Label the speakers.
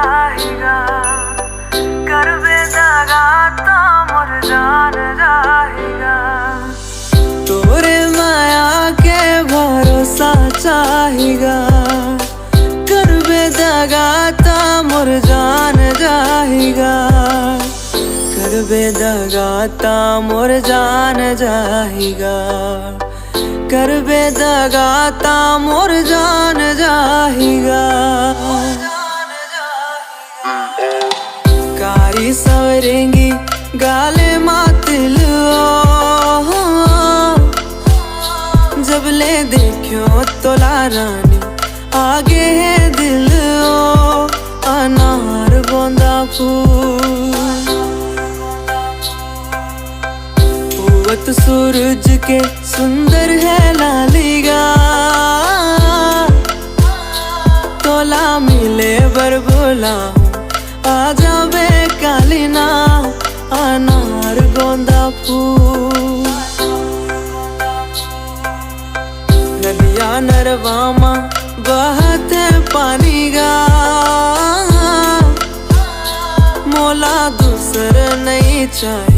Speaker 1: जाएगा, कर बेदगा तो मुरझान जाएगा। तोरे माया के भरोसा चाहेगा, कर बेदगा तो मुरझान जाएगा, कर बेदगा तो मुरझान जाएगा, कर बेदगा ता मुरझान जाएगा। कारी सवरेंगी गाले मातिल जब ले देखियो तोला रानी आगे है दिल ओ अनार गोंदा फूल। सूरज के सुंदर है लालिगा, तोला मिले बर बोला आजा बे कालीना अनार गोंदा फूल। नदिया नरवामा बहते पानी गा, मोला दूसर नहीं चाहिए